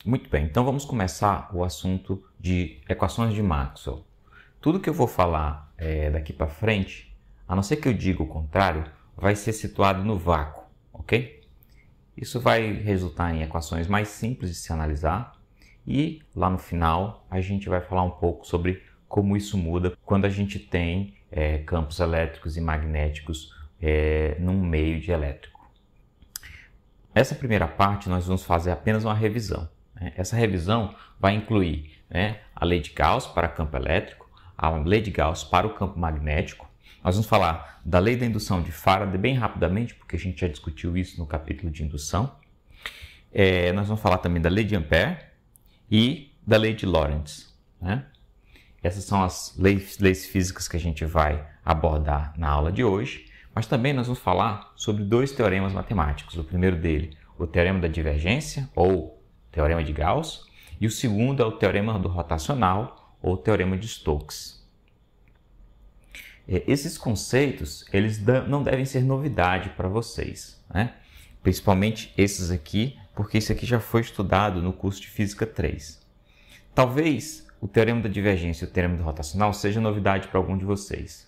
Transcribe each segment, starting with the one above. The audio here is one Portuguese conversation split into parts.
Muito bem, então vamos começar o assunto de equações de Maxwell. Tudo que eu vou falar daqui para frente, a não ser que eu diga o contrário, vai ser situado no vácuo, ok? Isso vai resultar em equações mais simples de se analisar e lá no final a gente vai falar um pouco sobre como isso muda quando a gente tem campos elétricos e magnéticos num meio de elétrico. Essa primeira parte nós vamos fazer apenas uma revisão. Essa revisão vai incluir a lei de Gauss para campo elétrico, a lei de Gauss para o campo magnético. Nós vamos falar da lei da indução de Faraday bem rapidamente, porque a gente já discutiu isso no capítulo de indução. Nós vamos falar também da lei de Ampère e da lei de Lorentz. Essas são as leis físicas que a gente vai abordar na aula de hoje. Mas também nós vamos falar sobre dois teoremas matemáticos. O primeiro dele, o teorema da divergência, ou teorema de Gauss, e o segundo é o teorema do rotacional, ou teorema de Stokes. Esses conceitos, eles não devem ser novidade para vocês, Principalmente esses aqui, porque isso aqui já foi estudado no curso de Física 3. Talvez o teorema da divergência e o teorema do rotacional seja novidade para algum de vocês.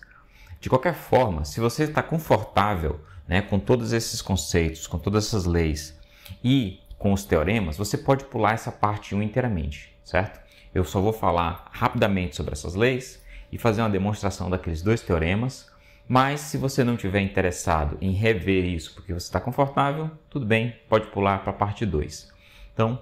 De qualquer forma, se você está confortável com todos esses conceitos, com todas essas leis e com os teoremas, você pode pular essa parte 1 inteiramente, certo? Eu só vou falar rapidamente sobre essas leis e fazer uma demonstração daqueles dois teoremas, mas se você não estiver interessado em rever isso porque você está confortável, tudo bem, pode pular para a parte 2. Então,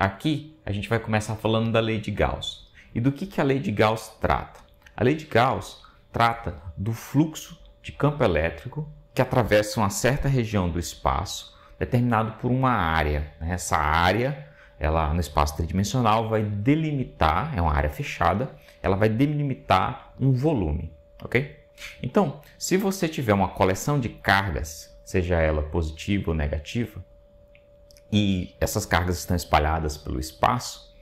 aqui a gente vai começar falando da lei de Gauss. E do que a lei de Gauss trata? A lei de Gauss trata do fluxo de campo elétrico que atravessa uma certa região do espaço, determinado por uma área. Essa área, ela no espaço tridimensional, vai delimitar, é uma área fechada, ela vai delimitar um volume, ok? Então, se você tiver uma coleção de cargas, seja ela positiva ou negativa, e essas cargas estão espalhadas pelo espaço,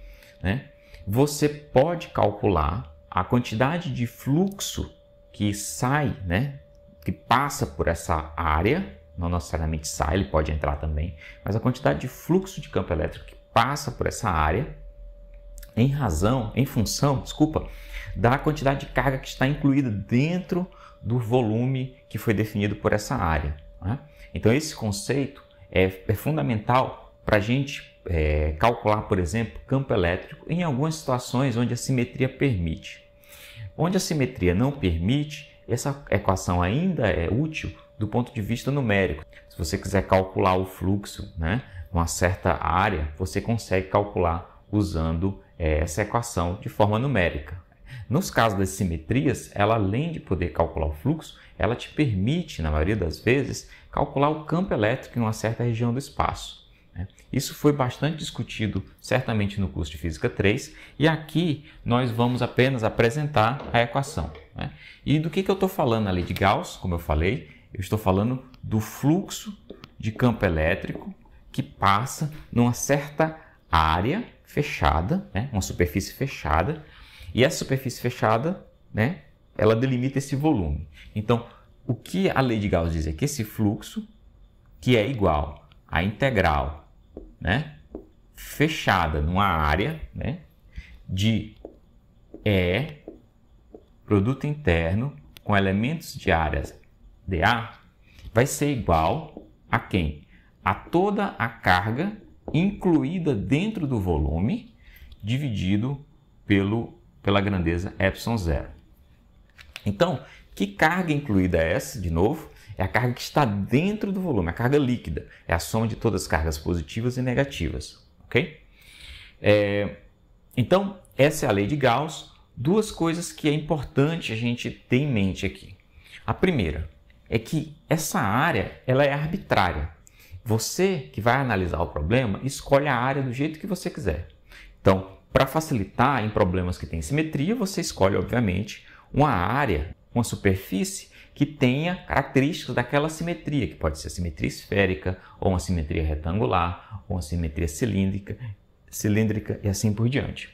você pode calcular a quantidade de fluxo que sai, que passa por essa área, não necessariamente sai, ele pode entrar também, mas a quantidade de fluxo de campo elétrico que passa por essa área em função da quantidade de carga que está incluída dentro do volume que foi definido por essa área. Então esse conceito é fundamental para a gente calcular, por exemplo, campo elétrico em algumas situações onde a simetria permite. Onde a simetria não permite, essa equação ainda é útil do ponto de vista numérico. Se você quiser calcular o fluxo, uma certa área, você consegue calcular usando essa equação de forma numérica. Nos casos das simetrias, ela além de poder calcular o fluxo, ela te permite, na maioria das vezes, calcular o campo elétrico em uma certa região do espaço. Isso foi bastante discutido certamente no curso de Física 3 e aqui nós vamos apenas apresentar a equação. E do que eu estou falando na lei de Gauss? Como eu falei, eu estou falando do fluxo de campo elétrico que passa numa certa área fechada, uma superfície fechada, e essa superfície fechada, ela delimita esse volume. Então, o que a lei de Gauss diz é que esse fluxo, que é igual à integral fechada numa área de E produto interno com elementos de áreas dA vai ser igual a quem? A toda a carga incluída dentro do volume dividido pela grandeza ε0. Então, que carga incluída é essa, de novo? É a carga que está dentro do volume, a carga líquida. É a soma de todas as cargas positivas e negativas. Ok? Então, essa é a lei de Gauss. Duas coisas que é importante a gente ter em mente aqui. A primeira é que essa área ela é arbitrária. Você que vai analisar o problema, escolhe a área do jeito que você quiser. Então, para facilitar em problemas que têm simetria, você escolhe, obviamente, uma área, uma superfície que tenha características daquela simetria, que pode ser simetria esférica, ou uma simetria retangular, ou uma simetria cilíndrica e assim por diante.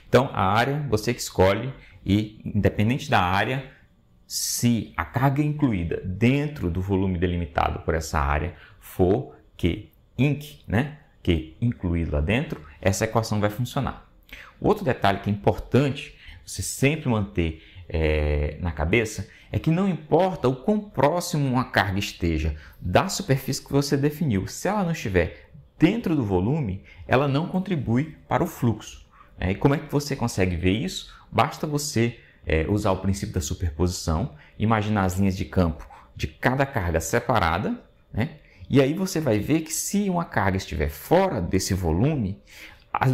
Então, a área você que escolhe e, independente da área, se a carga incluída dentro do volume delimitado por essa área for que Inc, Q incluído lá dentro, essa equação vai funcionar. Outro detalhe que é importante você sempre manter na cabeça é que não importa o quão próximo uma carga esteja da superfície que você definiu, se ela não estiver dentro do volume, ela não contribui para o fluxo. E como é que você consegue ver isso? Basta você usar o princípio da superposição, imaginar as linhas de campo de cada carga separada, né? E aí você vai ver que se uma carga estiver fora desse volume,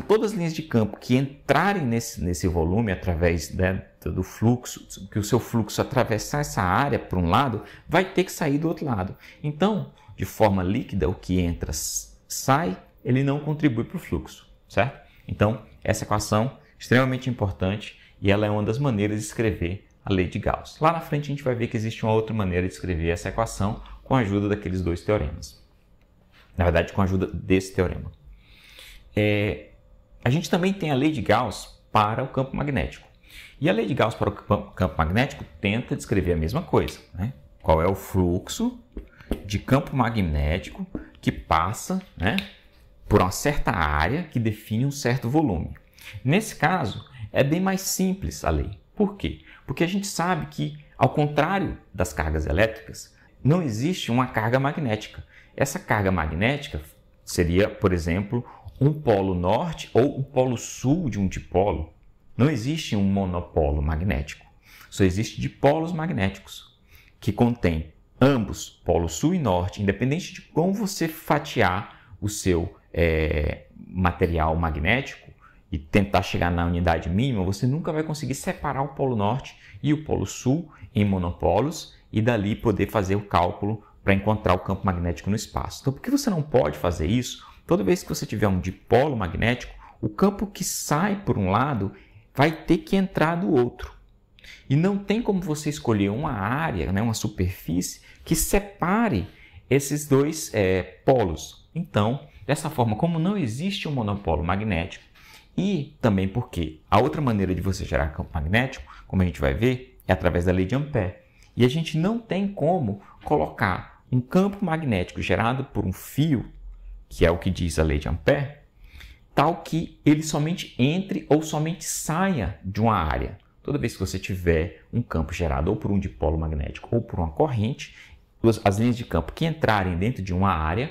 todas as linhas de campo que entrarem nesse volume através do fluxo, que o seu fluxo atravessar essa área para um lado, vai ter que sair do outro lado. Então, de forma líquida, o que entra sai, ele não contribui para o fluxo, certo? Então, essa equação é extremamente importante e ela é uma das maneiras de escrever a lei de Gauss. Lá na frente a gente vai ver que existe uma outra maneira de escrever essa equação com a ajuda daqueles dois teoremas. Na verdade, com a ajuda desse teorema. A gente também tem a lei de Gauss para o campo magnético. E a lei de Gauss para o campo magnético tenta descrever a mesma coisa, né? Qual é o fluxo de campo magnético que passa, né, por uma certa área que define um certo volume. Nesse caso, é bem mais simples a lei. Por quê? Porque a gente sabe que, ao contrário das cargas elétricas, não existe uma carga magnética. Essa carga magnética seria, por exemplo, um polo norte ou um polo sul de um dipolo. Não existe um monopolo magnético. Só existe dipolos magnéticos, que contêm ambos, polo sul e norte, independente de como você fatiar o seu material magnético e tentar chegar na unidade mínima, você nunca vai conseguir separar o polo norte e o polo sul em monopolos e dali poder fazer o cálculo para encontrar o campo magnético no espaço. Então, por que você não pode fazer isso? Toda vez que você tiver um dipolo magnético, o campo que sai por um lado vai ter que entrar do outro. E não tem como você escolher uma área, né, uma superfície, que separe esses dois polos. Então, dessa forma, como não existe um monopolo magnético, e também porque a outra maneira de você gerar campo magnético, como a gente vai ver, é através da lei de Ampère. E a gente não tem como colocar um campo magnético gerado por um fio, que é o que diz a lei de Ampère, tal que ele somente entre ou somente saia de uma área. Toda vez que você tiver um campo gerado ou por um dipolo magnético ou por uma corrente, as linhas de campo que entrarem dentro de uma área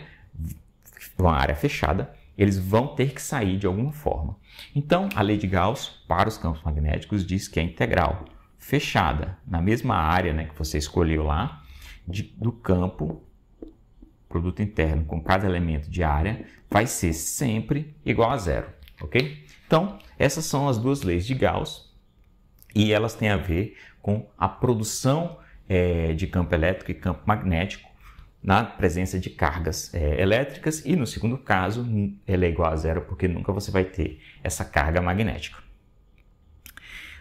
fechada, eles vão ter que sair de alguma forma. Então, a lei de Gauss para os campos magnéticos diz que a integral fechada na mesma área, né, que você escolheu lá, do campo, produto interno com cada elemento de área, vai ser sempre igual a zero, ok? Então, essas são as duas leis de Gauss e elas têm a ver com a produção de campo elétrico e campo magnético na presença de cargas elétricas e, no segundo caso, ela é igual a zero porque nunca você vai ter essa carga magnética.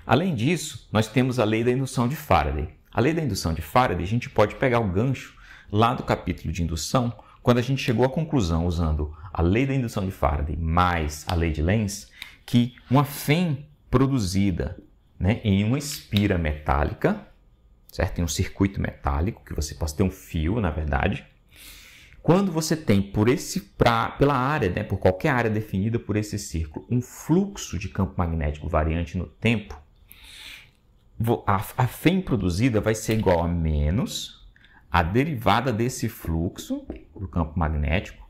Além disso, nós temos a lei da indução de Faraday. A lei da indução de Faraday, a gente pode pegar o gancho lá do capítulo de indução, quando a gente chegou à conclusão, usando a lei da indução de Faraday mais a lei de Lenz, que uma fém produzida, né, em uma espira metálica, certo? Em um circuito metálico, que você possa ter um fio, na verdade. Quando você tem pela área, né, por qualquer área definida por esse círculo, um fluxo de campo magnético variante no tempo, a fém produzida vai ser igual a menos a derivada desse fluxo do campo magnético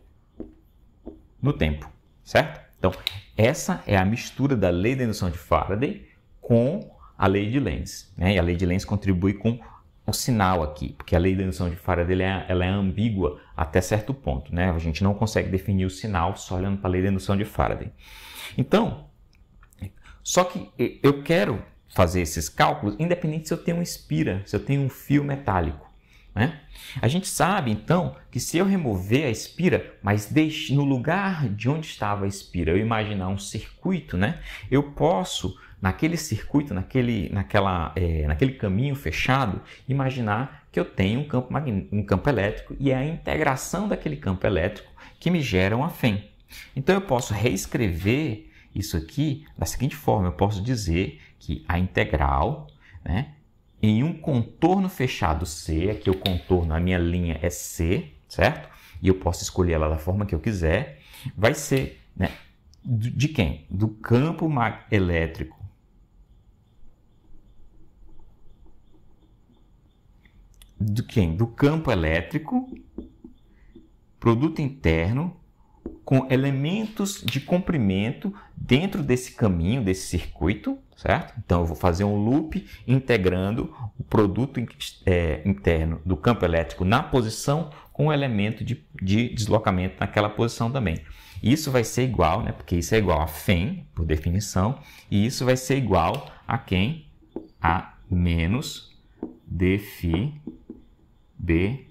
no tempo, certo? Então, essa é a mistura da lei da indução de Faraday com a lei de Lenz, né? E a lei de Lenz contribui com o sinal aqui, porque a lei da indução de Faraday ela é ambígua até certo ponto, né? A gente não consegue definir o sinal só olhando para a lei da indução de Faraday. Então, só que eu quero fazer esses cálculos independente se eu tenho uma espira, se eu tenho um fio metálico, né? A gente sabe, então, que se eu remover a espira, mas no lugar de onde estava a espira, eu imaginar um circuito, né? Eu posso, naquele circuito, naquele caminho fechado, imaginar que eu tenho um campo elétrico e é a integração daquele campo elétrico que me gera uma fém. Então, eu posso reescrever isso aqui da seguinte forma, eu posso dizer que a integral, né, em um contorno fechado C, aqui o contorno, a minha linha é C, certo? e eu posso escolher ela da forma que eu quiser, vai ser, né, de quem? Do campo elétrico do campo elétrico, produto interno, com elementos de comprimento dentro desse caminho, desse circuito, certo? Então, eu vou fazer um loop integrando o produto interno do campo elétrico na posição com o elemento de deslocamento naquela posição também. Isso vai ser igual, né? Porque isso é igual a φ, por definição, e isso vai ser igual a quem? A menos dφ b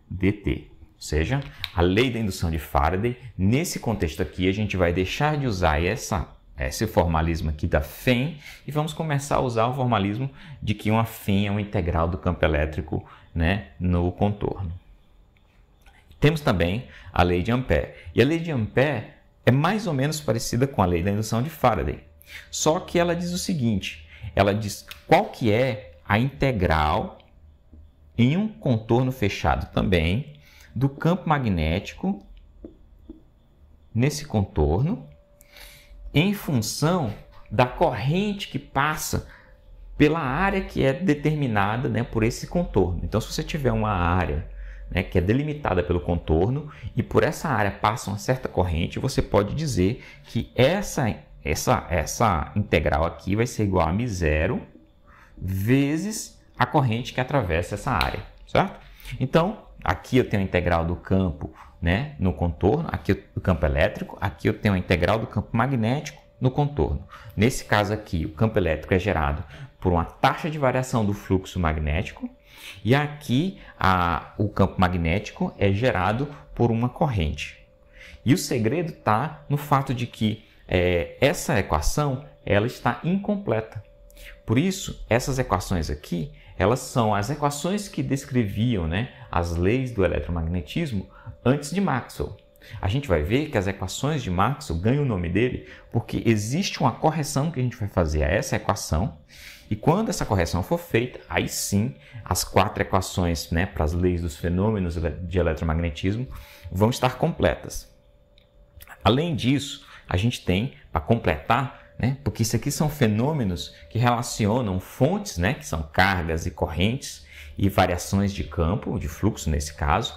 dt. Ou seja, a lei da indução de Faraday, nesse contexto aqui, a gente vai deixar de usar esse formalismo aqui da φ e vamos começar a usar o formalismo de que uma φ é uma integral do campo elétrico, né, no contorno. Temos também a lei de Ampère. E a lei de Ampère é mais ou menos parecida com a lei da indução de Faraday. Só que ela diz o seguinte, ela diz qual que é a integral em um contorno fechado também do campo magnético nesse contorno em função da corrente que passa pela área que é determinada, né, por esse contorno. Então, se você tiver uma área, né, que é delimitada pelo contorno e por essa área passa uma certa corrente, você pode dizer que essa integral aqui vai ser igual a μ0 vezes a corrente que atravessa essa área, certo? Então, aqui eu tenho a integral do campo, né, no contorno, aqui o campo elétrico, aqui eu tenho a integral do campo magnético no contorno. Nesse caso aqui, o campo elétrico é gerado por uma taxa de variação do fluxo magnético e aqui o campo magnético é gerado por uma corrente. E o segredo está no fato de que essa equação ela está incompleta. Por isso, essas equações aqui, elas são as equações que descreviam, né, as leis do eletromagnetismo antes de Maxwell. A gente vai ver que as equações de Maxwell ganham o nome dele porque existe uma correção que a gente vai fazer a essa equação e quando essa correção for feita, aí sim as 4 equações, né, para as leis dos fenômenos de eletromagnetismo vão estar completas. Além disso, a gente tem, para completar, né, porque isso aqui são fenômenos que relacionam fontes, né, que são cargas e correntes e variações de campo, de fluxo nesse caso,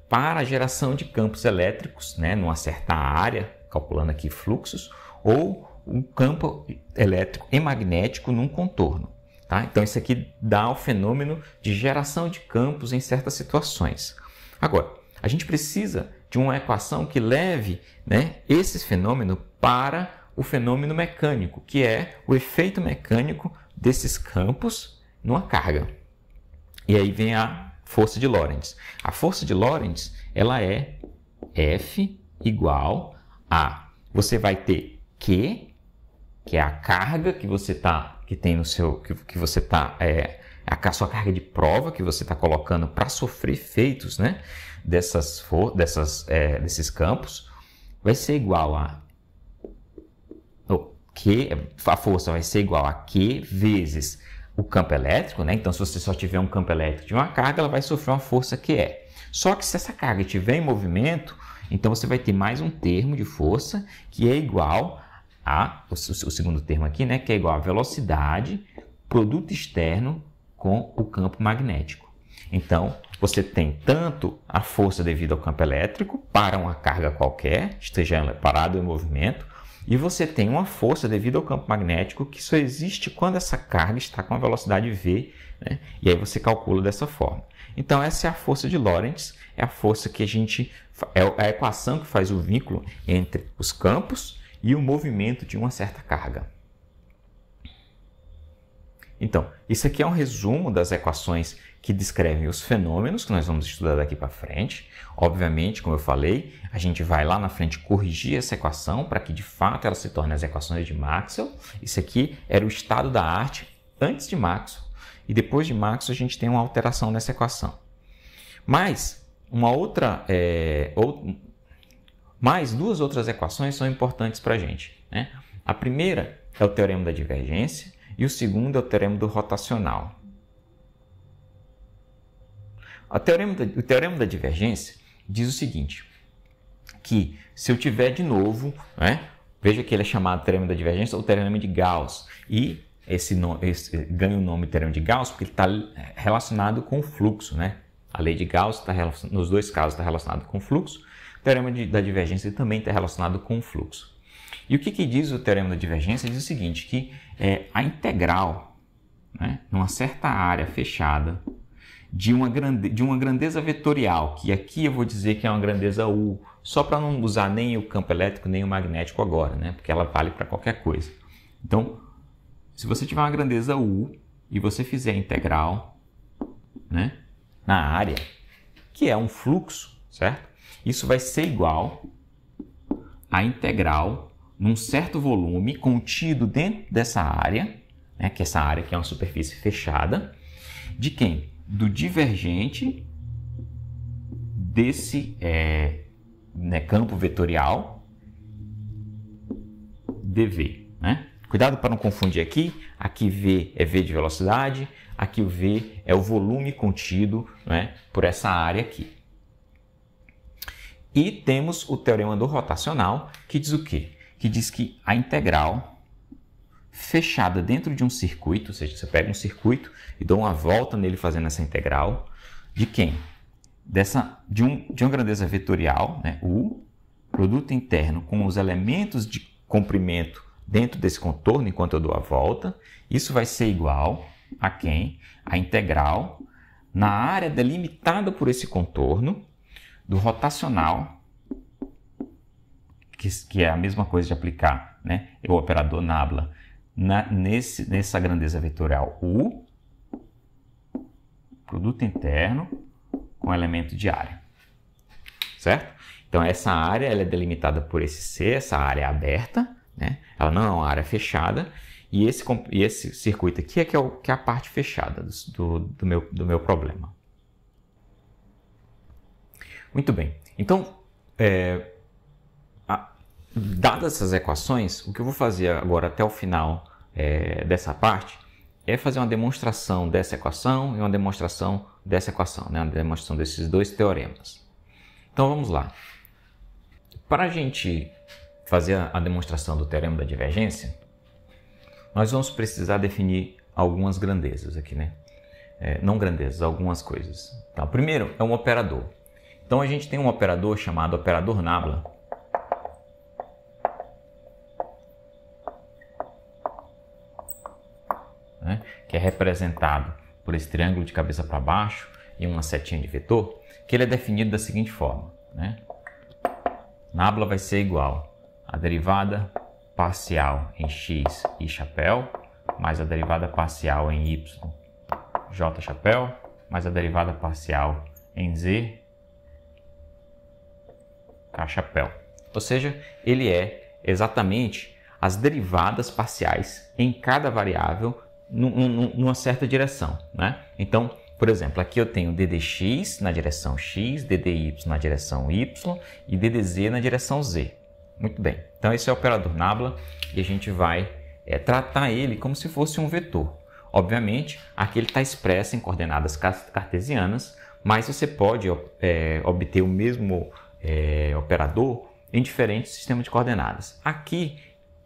para a geração de campos elétricos, né, numa certa área, calculando aqui fluxos, ou um campo elétrico e magnético num contorno. Tá? Então isso aqui dá o fenômeno de geração de campos em certas situações. Agora, a gente precisa de uma equação que leve, né, esse fenômeno para o fenômeno mecânico, que é o efeito mecânico desses campos numa carga. E aí vem a força de Lorentz. A força de Lorentz, ela é F igual a... Você vai ter Q, que é a carga que você tem no seu... que você a sua carga de prova que você está colocando para sofrer efeitos, né, desses campos, vai ser igual a... a força vai ser igual a Q vezes o campo elétrico, né? Então, se você só tiver um campo elétrico de uma carga, ela vai sofrer uma força QE. Só que se essa carga estiver em movimento, então você vai ter mais um termo de força que é igual a, o segundo termo aqui, né? Que é igual a velocidade, produto externo com o campo magnético. Então, você tem tanto a força devido ao campo elétrico para uma carga qualquer, esteja parado em movimento, e você tem uma força devido ao campo magnético que só existe quando essa carga está com a velocidade v, né? E aí você calcula dessa forma. Então essa é a força de Lorentz, é a força que é a equação que faz o vínculo entre os campos e o movimento de uma certa carga. Então, isso aqui é um resumo das equações que descrevem os fenômenos que nós vamos estudar daqui para frente. Obviamente, como eu falei, a gente vai lá na frente corrigir essa equação para que de fato ela se torne as equações de Maxwell. Isso aqui era o estado da arte antes de Maxwell e depois de Maxwell a gente tem uma alteração nessa equação. Mas mais duas outras equações são importantes para a gente, né? A primeira é o teorema da divergência e o segundo é o teorema do rotacional. O teorema da divergência diz o seguinte, que se eu tiver de novo, né, veja que ele é chamado teorema da divergência ou teorema de Gauss, e esse ganha o nome teorema de Gauss porque ele está relacionado com o fluxo, né? A lei de Gauss nos dois casos está relacionado com o fluxo, o teorema da divergência também está relacionado com o fluxo. E o que diz o teorema da divergência? Diz o seguinte, que a integral, né, numa certa área fechada de uma grandeza vetorial, que aqui eu vou dizer que é uma grandeza U, só para não usar nem o campo elétrico nem o magnético agora, né, porque ela vale para qualquer coisa. Então, se você tiver uma grandeza U e você fizer a integral, né, na área, que é um fluxo, certo? Isso vai ser igual à integral num certo volume contido dentro dessa área, né, que essa área aqui é uma superfície fechada, de quem? Do divergente desse campo vetorial dV, né? Cuidado para não confundir aqui. Aqui V é V de velocidade, aqui o V é o volume contido, né, por essa área aqui. E temos o teorema do rotacional, que diz o quê? Que diz que a integral fechada dentro de um circuito, ou seja, você pega um circuito e dá uma volta nele fazendo essa integral, de quem? De uma grandeza vetorial, né, U, produto interno com os elementos de comprimento dentro desse contorno enquanto eu dou a volta, isso vai ser igual a quem? A integral na área delimitada por esse contorno do rotacional, que é a mesma coisa de aplicar, né, o operador nabla nessa grandeza vetorial U, produto interno com elemento de área, certo? Então essa área ela é delimitada por esse C, essa área é aberta, né? Ela não é uma área fechada, e esse circuito aqui que é a parte fechada do meu problema. Muito bem, então, dadas essas equações, o que eu vou fazer agora até o final dessa parte é fazer uma demonstração dessa equação e uma demonstração dessa equação, né? Uma demonstração desses dois teoremas. Então vamos lá. Para a gente fazer a demonstração do teorema da divergência, nós vamos precisar definir algumas grandezas aqui, né? Não grandezas, algumas coisas. Então, primeiro é um operador. Então a gente tem um operador chamado operador nabla, né? Que é representado por esse triângulo de cabeça para baixo e uma setinha de vetor, que ele é definido da seguinte forma, né? Nabla vai ser igual a derivada parcial em x e chapéu, mais a derivada parcial em y, j chapéu, mais a derivada parcial em z, k chapéu. Ou seja, ele é exatamente as derivadas parciais em cada variável numa certa direção, né? Então, por exemplo, aqui eu tenho ddx na direção x, ddy na direção y e ddz na direção z. Muito bem, então esse é o operador nabla e a gente vai tratar ele como se fosse um vetor. Obviamente, aqui ele está expresso em coordenadas cartesianas, mas você pode obter o mesmo operador em diferentes sistemas de coordenadas. Aqui,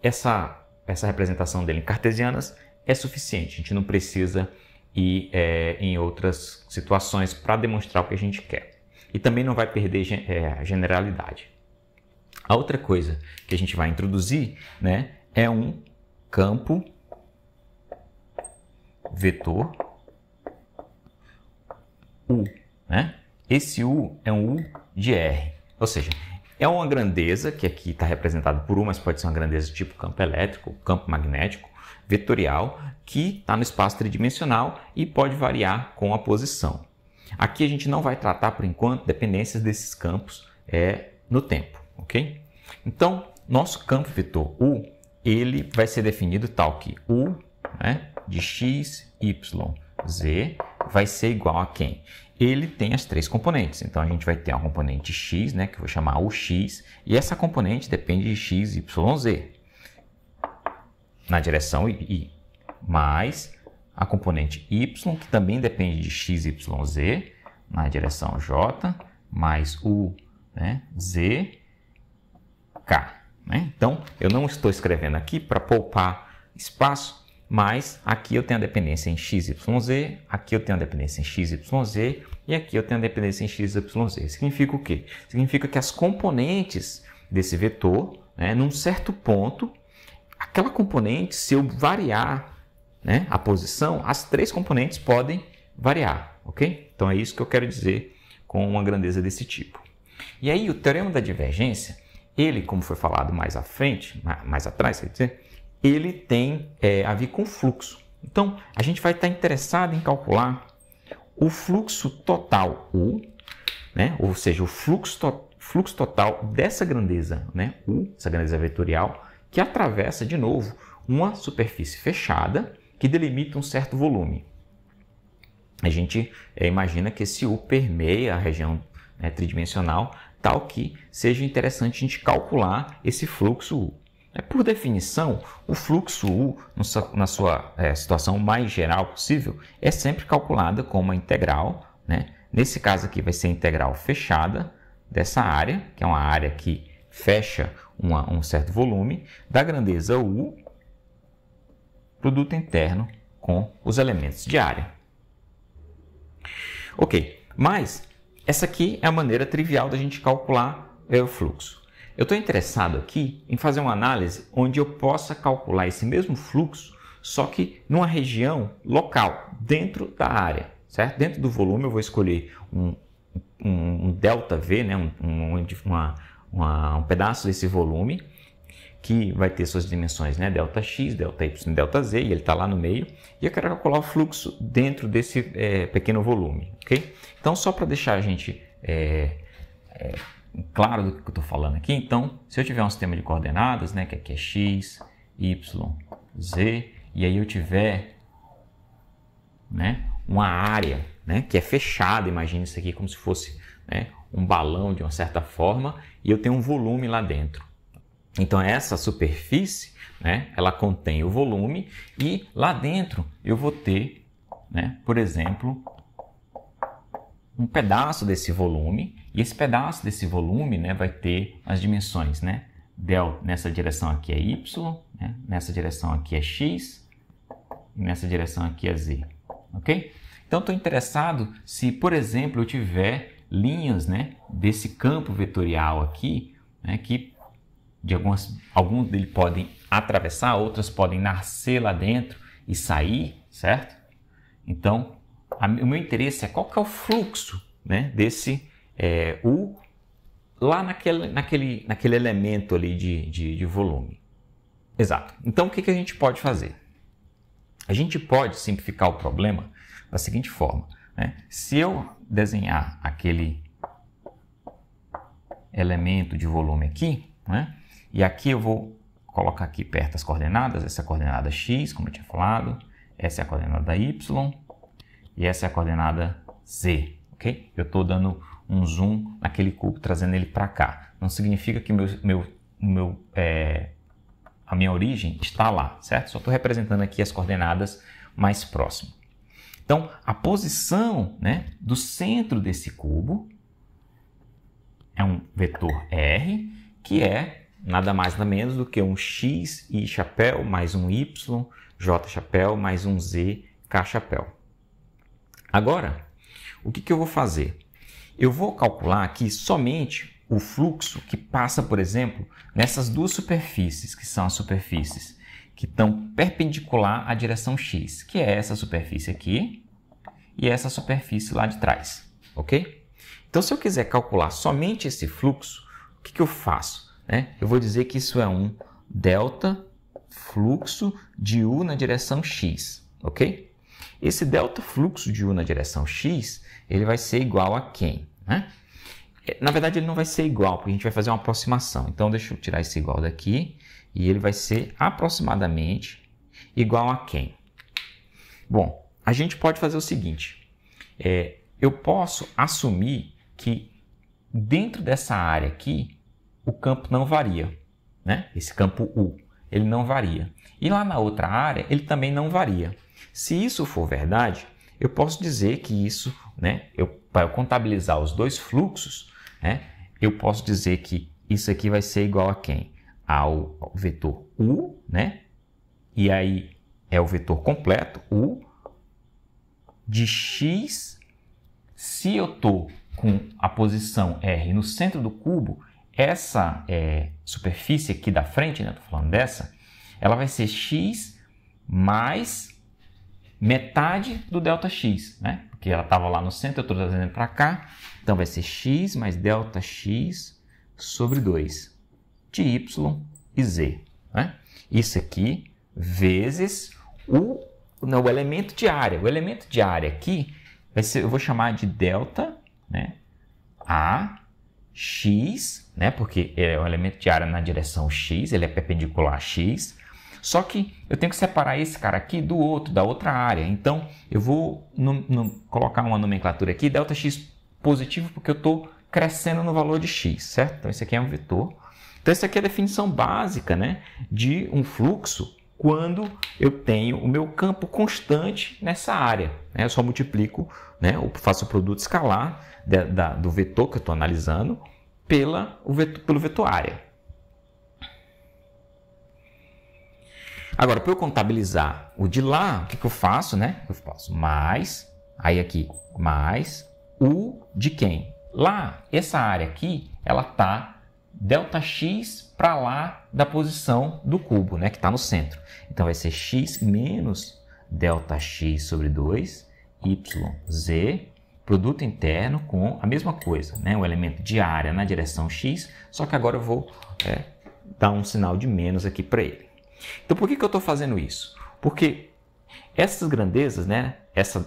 essa representação dele em cartesianas é suficiente, a gente não precisa ir em outras situações para demonstrar o que a gente quer. E também não vai perder a generalidade. A outra coisa que a gente vai introduzir, né, é um campo vetor U, né? Esse U é um U de R, ou seja, é uma grandeza que aqui está representada por U, mas pode ser uma grandeza tipo campo elétrico, campo magnético, vetorial, que está no espaço tridimensional e pode variar com a posição. Aqui a gente não vai tratar, por enquanto, dependências desses campos no tempo, ok? Então, nosso campo vetor U, ele vai ser definido tal que U, né, de x, y, z vai ser igual a quem? Ele tem as três componentes. Então, a gente vai ter uma componente x, né, que eu vou chamar UX, e essa componente depende de x, y, z na direção I, mais a componente y, que também depende de x, y, z na direção j, mais U, né, Z, K. Né? Então, eu não estou escrevendo aqui para poupar espaço, mas aqui eu tenho a dependência em x, y, z, aqui eu tenho a dependência em x, y, z e aqui eu tenho a dependência em x, y, z. Significa o quê? Significa que as componentes desse vetor, né, num certo ponto, aquela componente, se eu variar, né, a posição, as três componentes podem variar, ok? Então é isso que eu quero dizer com uma grandeza desse tipo. E aí o teorema da divergência, ele, como foi falado mais à frente, mais atrás, quer dizer, ele tem a ver com fluxo. Então, a gente vai estar interessado em calcular o fluxo total U, né? Ou seja, o fluxo total dessa grandeza, né? U, essa grandeza vetorial, que atravessa, de novo, uma superfície fechada que delimita um certo volume. A gente imagina que esse U permeia a região, né, tridimensional, tal que seja interessante a gente calcular esse fluxo U. Por definição, o fluxo U, na sua situação mais geral possível, é sempre calculada como uma integral, né? Nesse caso aqui vai ser a integral fechada dessa área, que é uma área que fecha um certo volume, da grandeza U, produto interno com os elementos de área. Ok, mas essa aqui é a maneira trivial da gente calcular o fluxo. Eu estou interessado aqui em fazer uma análise onde eu possa calcular esse mesmo fluxo, só que numa região local, dentro da área, certo? Dentro do volume eu vou escolher um ΔV, né? Um pedaço desse volume, que vai ter suas dimensões, né? Δx, Δy, Δz, e ele está lá no meio. E eu quero calcular o fluxo dentro desse pequeno volume, ok? Então, só para deixar a gente claro do que eu estou falando aqui, então, se eu tiver um sistema de coordenadas, né, que aqui é x, y, z, e aí eu tiver, né, uma área, né, que é fechada, imagine isso aqui como se fosse, né, um balão de uma certa forma, e eu tenho um volume lá dentro. Então, essa superfície, né, ela contém o volume, e lá dentro eu vou ter, né, por exemplo, um pedaço desse volume, e esse pedaço desse volume, né, vai ter as dimensões, né? Nessa direção aqui é y, né? Nessa direção aqui é x, e nessa direção aqui é z, ok? Então, estou interessado se, por exemplo, eu tiver linhas, né, desse campo vetorial aqui, né, que alguns deles podem atravessar, outras podem nascer lá dentro e sair, certo? Então, o meu interesse é qual que é o fluxo, né, desse U lá naquele elemento ali de volume. Exato. Então, o que a gente pode fazer? A gente pode simplificar o problema da seguinte forma, né? Se eu desenhar aquele elemento de volume aqui, né, e aqui eu vou colocar aqui perto as coordenadas, essa é a coordenada x, como eu tinha falado, essa é a coordenada y, e essa é a coordenada z, ok? Eu estou dando um zoom naquele cubo, trazendo ele para cá. Não significa que a minha origem está lá, certo? Só estou representando aqui as coordenadas mais próximas. Então, a posição, né, do centro desse cubo é um vetor R, que é nada mais nada menos do que um x, i chapéu, mais um y, j chapéu, mais um z, k chapéu. Agora, o que eu vou fazer? Eu vou calcular aqui somente o fluxo que passa, por exemplo, nessas duas superfícies, que são as superfícies que estão perpendicular à direção x, que é essa superfície aqui e essa superfície lá de trás, ok? Então, se eu quiser calcular somente esse fluxo, o que eu faço? Eu vou dizer que isso é um delta fluxo de U na direção x, ok? Esse delta fluxo de U na direção x, ele vai ser igual a quem? Né? Na verdade, ele não vai ser igual, porque a gente vai fazer uma aproximação. Então, deixa eu tirar esse igual daqui, e ele vai ser aproximadamente igual a quem? Bom, a gente pode fazer o seguinte, eu posso assumir que dentro dessa área aqui, o campo não varia, né? Esse campo U, ele não varia. E lá na outra área, ele também não varia. Se isso for verdade, eu posso dizer que isso, né, para eu contabilizar os dois fluxos, né, eu posso dizer que isso aqui vai ser igual a quem? Ao vetor U, né? E aí é o vetor completo, U, de x. Se eu estou com a posição R no centro do cubo, essa superfície aqui da frente, né, estou falando dessa, ela vai ser x mais metade do ΔX, né? Porque ela estava lá no centro, eu estou trazendo para cá, então vai ser x mais ΔX sobre 2 de y e z, né? Isso aqui vezes o elemento de área. O elemento de área aqui vai ser, eu vou chamar de delta, né, a x, né, porque é um elemento de área na direção x, ele é perpendicular a x. Só que eu tenho que separar esse cara aqui do outro, da outra área. Então, eu vou colocar uma nomenclatura aqui, ΔX positivo, porque eu estou crescendo no valor de x, certo? Então, esse aqui é um vetor. Então, essa aqui é a definição básica, né, de um fluxo quando eu tenho o meu campo constante nessa área, né? Eu só multiplico, né, eu faço o produto escalar do vetor que eu estou analisando pelo vetor área. Agora, para eu contabilizar o de lá, o que eu faço, né? Eu faço mais, aí aqui, mais o de quem? Lá, essa área aqui, ela está ΔX para lá da posição do cubo, né? Que está no centro. Então, vai ser x menos ΔX sobre 2, YZ, produto interno com a mesma coisa, né? O elemento de área na direção x, só que agora eu vou dar um sinal de menos aqui para ele. Então, por que eu estou fazendo isso? Porque essas grandezas, né,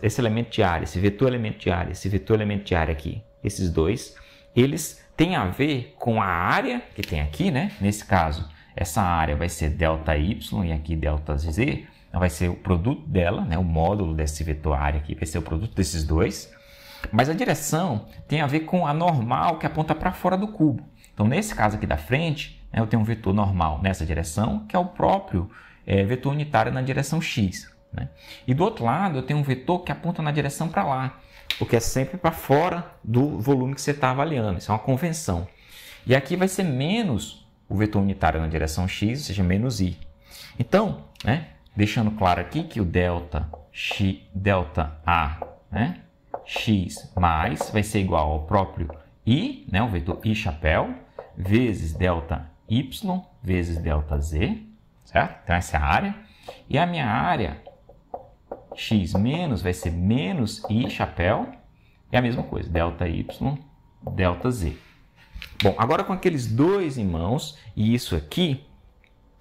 esse elemento de área, esse vetor elemento de área, esse vetor elemento de área aqui, esses dois, eles têm a ver com a área que tem aqui, né? Nesse caso, essa área vai ser ΔY e aqui ΔZ, então vai ser o produto dela, né? O módulo desse vetor área aqui vai ser o produto desses dois. Mas a direção tem a ver com a normal que aponta para fora do cubo. Então, nesse caso aqui da frente, eu tenho um vetor normal nessa direção, que é o próprio vetor unitário na direção x, né? E do outro lado, eu tenho um vetor que aponta na direção para lá, porque é sempre para fora do volume que você está avaliando. Isso é uma convenção. E aqui vai ser menos o vetor unitário na direção x, ou seja, menos i. Então, né, deixando claro aqui que o delta A, né, x mais vai ser igual ao próprio i, né, o vetor i chapéu, vezes ΔY vezes ΔZ, certo? Então, essa é a área. E a minha área, x menos, vai ser menos i chapéu. É a mesma coisa, ΔY, ΔZ. Bom, agora com aqueles dois em mãos e isso aqui,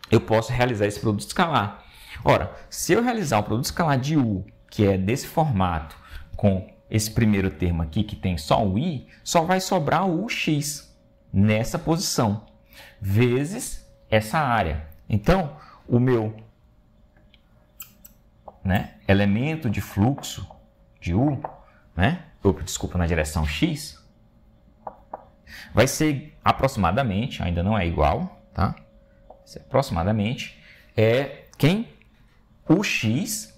eu posso realizar esse produto escalar. Ora, se eu realizar um produto escalar de U, que é desse formato, com esse primeiro termo aqui, que tem só o i, só vai sobrar o ux nessa posição, vezes essa área. Então, o meu, né, elemento de fluxo de U, né, desculpa, na direção x, vai ser aproximadamente, ainda não é igual, tá? Aproximadamente quem? O x,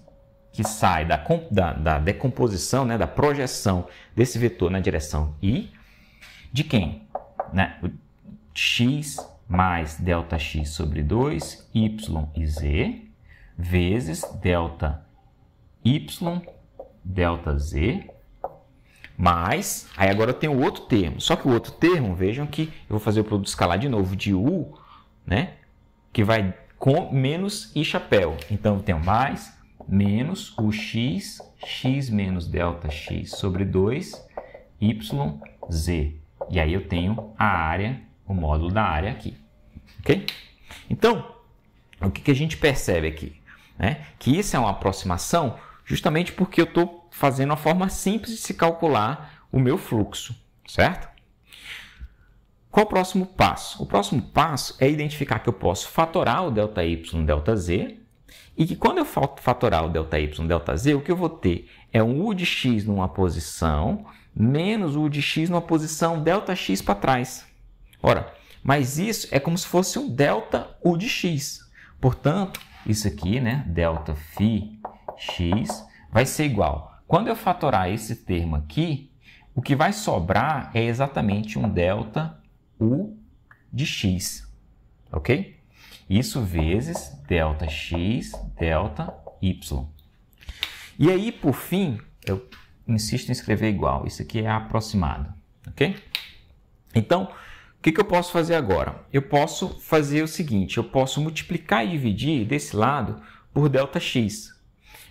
que sai da decomposição, né, da projeção desse vetor na direção i, de quem? Né? X mais ΔX sobre 2, y e z, vezes ΔY, ΔZ, mais, aí agora eu tenho outro termo, só que o outro termo, vejam que eu vou fazer o produto escalar de novo de U, né, que vai com menos i chapéu, então eu tenho mais, menos o x, x menos ΔX sobre 2, y, z. E aí eu tenho a área, o módulo da área aqui. Ok? Então, o que a gente percebe aqui? Né? Que isso é uma aproximação justamente porque eu estou fazendo uma forma simples de se calcular o meu fluxo. Certo? Qual o próximo passo? O próximo passo é identificar que eu posso fatorar o ΔY, ΔZ, e que quando eu fatorar o ΔY, ΔZ, o que eu vou ter é um U de x numa posição, menos o U de x numa posição ΔX para trás. Ora, mas isso é como se fosse um delta U de x. Portanto, isso aqui, né, delta φ x, vai ser igual quando eu fatorar esse termo aqui, o que vai sobrar é exatamente um delta U de x, ok? Isso vezes delta x, delta y. E aí, por fim, eu insisto em escrever igual. Isso aqui é aproximado, ok? Então, o que eu posso fazer agora? Eu posso fazer o seguinte, eu posso multiplicar e dividir desse lado por delta x.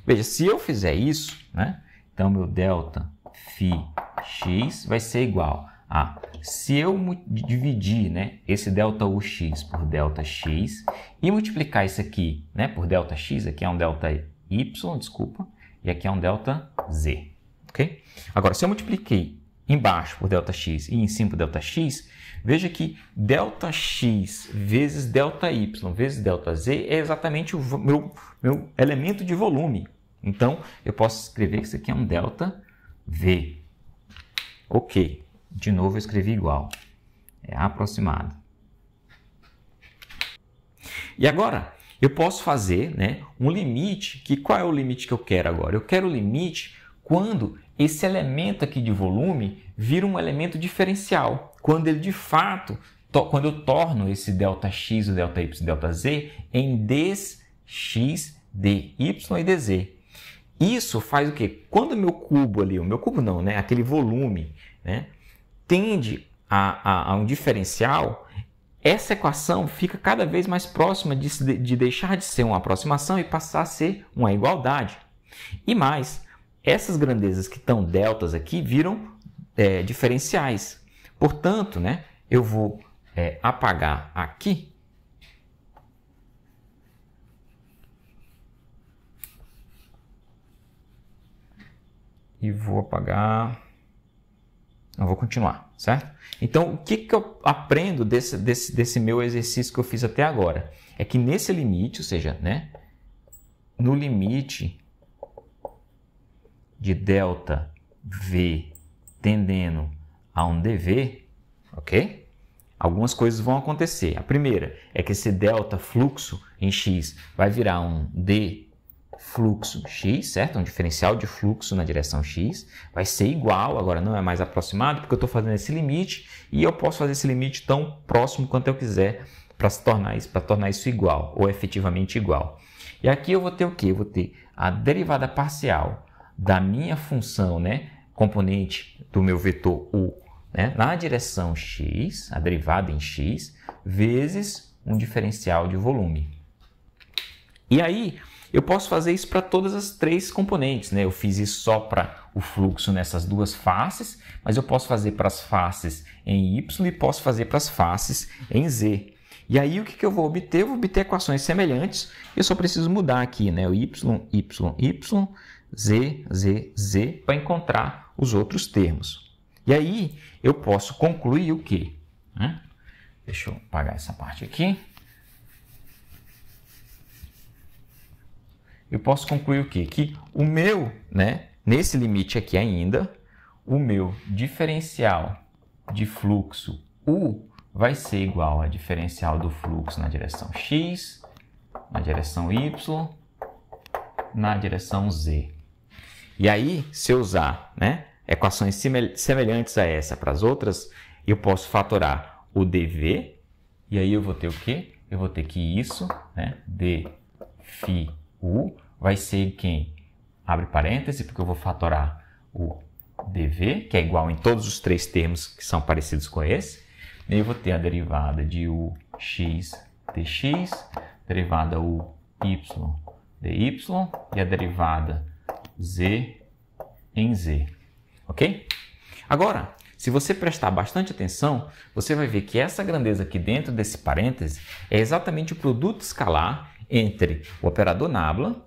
Veja, se eu fizer isso, né? Então, meu delta φ x vai ser igual a, se eu dividir, né, esse delta ux por delta x e multiplicar isso aqui, né, por delta x, aqui é um delta y, desculpa, e aqui é um delta z, ok? Agora, se eu multipliquei embaixo por delta x e em cima por delta x, veja que delta x vezes delta y vezes delta z é exatamente o meu elemento de volume. Então, eu posso escrever que isso aqui é um delta v. Ok. De novo, eu escrevi igual. É aproximado. E agora, eu posso fazer, né, um limite. Qual é o limite que eu quero agora? Eu quero o limite quando esse elemento aqui de volume vira um elemento diferencial. Quando ele, de fato, quando eu torno esse delta x, o delta y e delta z em dx, dy e dz. Isso faz o quê? Quando o meu cubo ali, o meu cubo não, né, aquele volume, né, tende a um diferencial, essa equação fica cada vez mais próxima de deixar de ser uma aproximação e passar a ser uma igualdade. E mais, essas grandezas que estão deltas aqui viram diferenciais. Portanto, né, eu vou apagar aqui. E vou apagar... Eu vou continuar, certo? Então, o que eu aprendo desse meu exercício que eu fiz até agora? É que nesse limite, ou seja, né, no limite de delta V tendendo a um dV, ok? Algumas coisas vão acontecer. A primeira é que esse delta fluxo em x vai virar um d fluxo x, certo? Um diferencial de fluxo na direção x. Vai ser igual, agora não é mais aproximado, porque eu estou fazendo esse limite e eu posso fazer esse limite tão próximo quanto eu quiser para tornar isso igual, ou efetivamente igual. E aqui eu vou ter o quê? Eu vou ter a derivada parcial da minha função, né, componente do meu vetor u, né, na direção x, a derivada em x, vezes um diferencial de volume. E aí, eu posso fazer isso para todas as três componentes, né? Eu fiz isso só para o fluxo nessas duas faces, mas eu posso fazer para as faces em y e posso fazer para as faces em z. E aí, o que eu vou obter? Eu vou obter equações semelhantes. Eu só preciso mudar aqui, né? O y, z, z, z, para encontrar os outros termos. E aí, eu posso concluir o quê? Deixa eu apagar essa parte aqui. Eu posso concluir o quê? Que o meu, né, nesse limite aqui ainda, o meu diferencial de fluxo U vai ser igual a diferencial do fluxo na direção X, na direção Y, na direção Z. E aí, se eu usar, né, equações semelhantes a essa para as outras, eu posso fatorar o dV, e aí eu vou ter o quê? Eu vou ter que isso, né, dφ U vai ser quem? Abre parêntese, porque eu vou fatorar o dV, que é igual em todos os três termos que são parecidos com esse. E eu vou ter a derivada de ux dx, derivada uy dy e a derivada z em z. Ok? Agora, se você prestar bastante atenção, você vai ver que essa grandeza aqui dentro desse parêntese é exatamente o produto escalar entre o operador nabla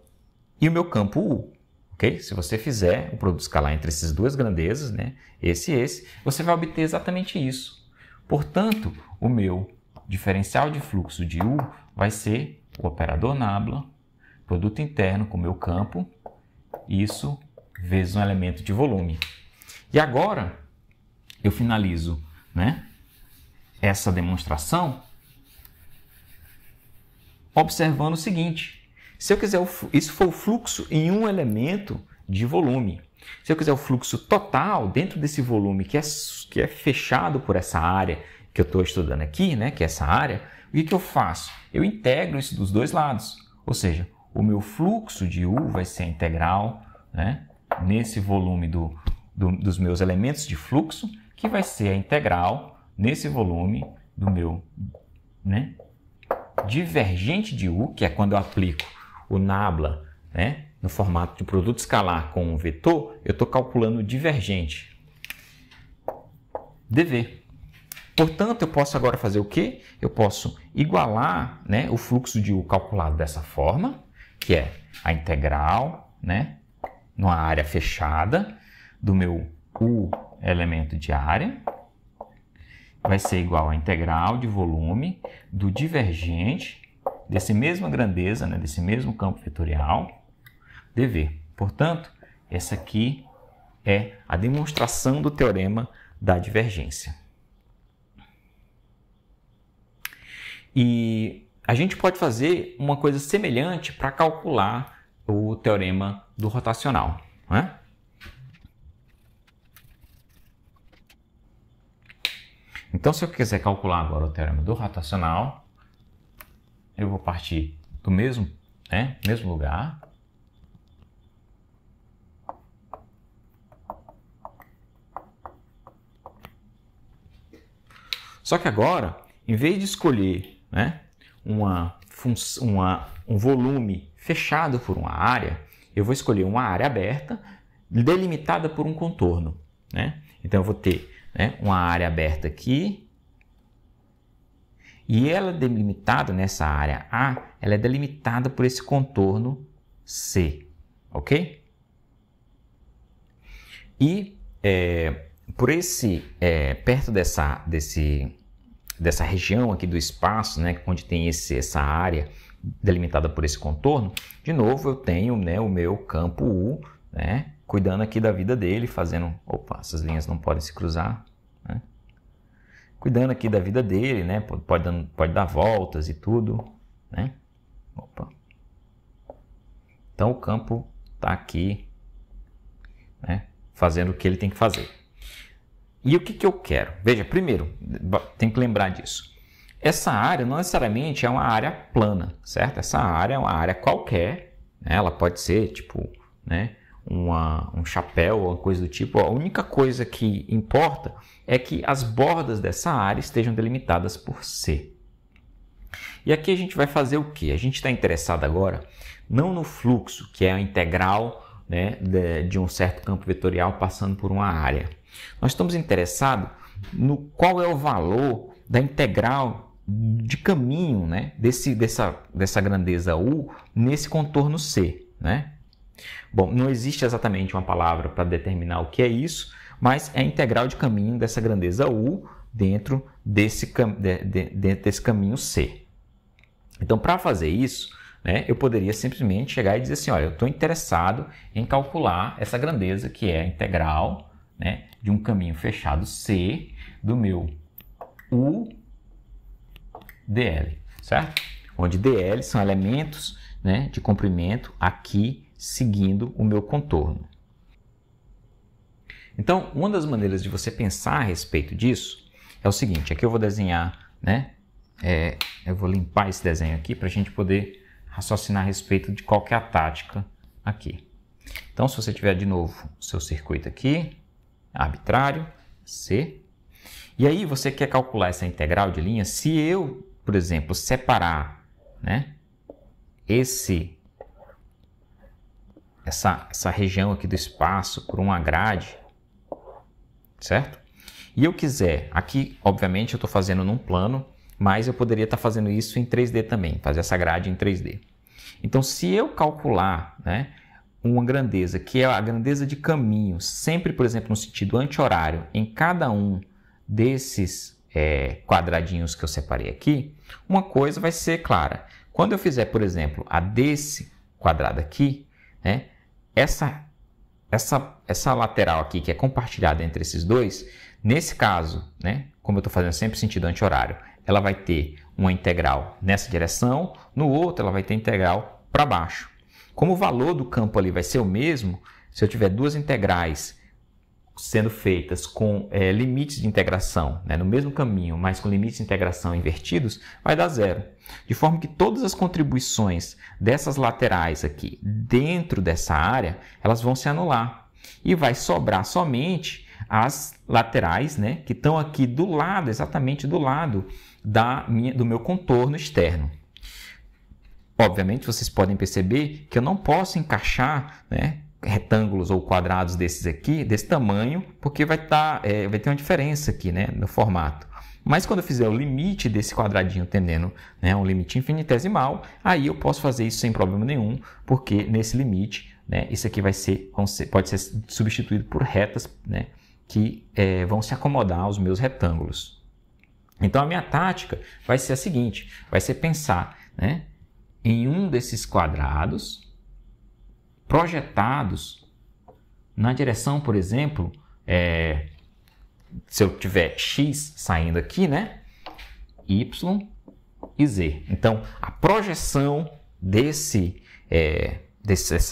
e o meu campo U. Okay? Se você fizer o produto escalar entre essas duas grandezas, né, esse e esse, você vai obter exatamente isso. Portanto, o meu diferencial de fluxo de U vai ser o operador nabla, produto interno com o meu campo, isso vezes um elemento de volume. E agora, eu finalizo, né, essa demonstração observando o seguinte: se eu quiser, isso foi o fluxo em um elemento de volume. Se eu quiser o fluxo total dentro desse volume que é fechado por essa área que eu estou estudando aqui, né, que é essa área, o que eu faço? Eu integro isso dos dois lados. Ou seja, o meu fluxo de U vai ser a integral, né, nesse volume dos meus elementos de fluxo, que vai ser a integral nesse volume do meu, né, divergente de U, que é quando eu aplico o nabla, né, no formato de produto escalar com um vetor, eu estou calculando o divergente, dV. Portanto, eu posso agora fazer o quê? Eu posso igualar, né, o fluxo de U calculado dessa forma, que é a integral, né, numa área fechada do meu U elemento de área, vai ser igual a integral de volume do divergente dessa mesma grandeza, né, desse mesmo campo vetorial, dV. Portanto, essa aqui é a demonstração do teorema da divergência. E a gente pode fazer uma coisa semelhante para calcular o teorema do rotacional, não é? Então, se eu quiser calcular agora o teorema do rotacional, eu vou partir do mesmo lugar. Só que agora, em vez de escolher, né, um volume fechado por uma área, eu vou escolher uma área aberta delimitada por um contorno, né? Então, eu vou ter, né, uma área aberta aqui e ela delimitada nessa área A, ela é delimitada por esse contorno C, ok? E perto dessa região aqui do espaço, né, onde tem essa área delimitada por esse contorno, de novo eu tenho, né, o meu campo U, né, cuidando aqui da vida dele, fazendo... Opa, essas linhas não podem se cruzar, né? Cuidando aqui da vida dele, né, pode dar voltas e tudo, né? Opa. Então o campo está aqui, né, fazendo o que ele tem que fazer. E o que eu quero? Veja, primeiro, tem que lembrar disso. Essa área não necessariamente é uma área plana, certo? Essa área é uma área qualquer, né? Ela pode ser tipo, né, um chapéu ou uma coisa do tipo. A única coisa que importa é que as bordas dessa área estejam delimitadas por C. E aqui a gente vai fazer o quê? A gente está interessado agora não no fluxo, que é a integral, né, de um certo campo vetorial passando por uma área. Nós estamos interessados no qual é o valor da integral de caminho, né, dessa grandeza U nesse contorno C, né? Bom, não existe exatamente uma palavra para determinar o que é isso, mas é a integral de caminho dessa grandeza U dentro desse caminho C. Então, para fazer isso, né, eu poderia simplesmente chegar e dizer assim, olha, eu estou interessado em calcular essa grandeza que é a integral, né, de um caminho fechado C do meu U dl, certo? Onde dl são elementos, né, de comprimento aqui seguindo o meu contorno. Então, uma das maneiras de você pensar a respeito disso é o seguinte, aqui eu vou desenhar, né, eu vou limpar esse desenho aqui para a gente poder raciocinar a respeito de qual que é a tática aqui. Então, se você tiver de novo o seu circuito aqui, arbitrário, C, e aí você quer calcular essa integral de linha, se eu, por exemplo, separar, né, essa região aqui do espaço por uma grade, certo? E eu quiser, aqui obviamente eu estou fazendo num plano, mas eu poderia estar fazendo isso em 3D também, fazer essa grade em 3D. Então, se eu calcular, né, uma grandeza que é a grandeza de caminho, sempre, por exemplo, no sentido anti-horário, em cada um desses quadradinhos que eu separei aqui, uma coisa vai ser clara. Quando eu fizer, por exemplo, a desse quadrado aqui, né, essa lateral aqui, que é compartilhada entre esses dois, nesse caso, né, como eu estou fazendo sempre sentido anti-horário, ela vai ter uma integral nessa direção, no outro ela vai ter integral para baixo. Como o valor do campo ali vai ser o mesmo, se eu tiver duas integrais sendo feitas com limites de integração, né, no mesmo caminho, mas com limites de integração invertidos, vai dar zero. De forma que todas as contribuições dessas laterais aqui dentro dessa área, elas vão se anular. E vai sobrar somente as laterais, né, que estão aqui do lado, exatamente do lado do meu contorno externo. Obviamente, vocês podem perceber que eu não posso encaixar, né, retângulos ou quadrados desses aqui, desse tamanho, porque vai ter uma diferença aqui, né, no formato. Mas quando eu fizer o limite desse quadradinho tendendo, né, um limite infinitesimal, aí eu posso fazer isso sem problema nenhum, porque nesse limite, né, isso aqui pode ser substituído por retas, né, que vão se acomodar aos meus retângulos. Então a minha tática vai ser a seguinte, vai ser pensar, né, em um desses quadrados projetados na direção, por exemplo, se eu tiver x saindo aqui, né, y e z. Então, a projeção dessa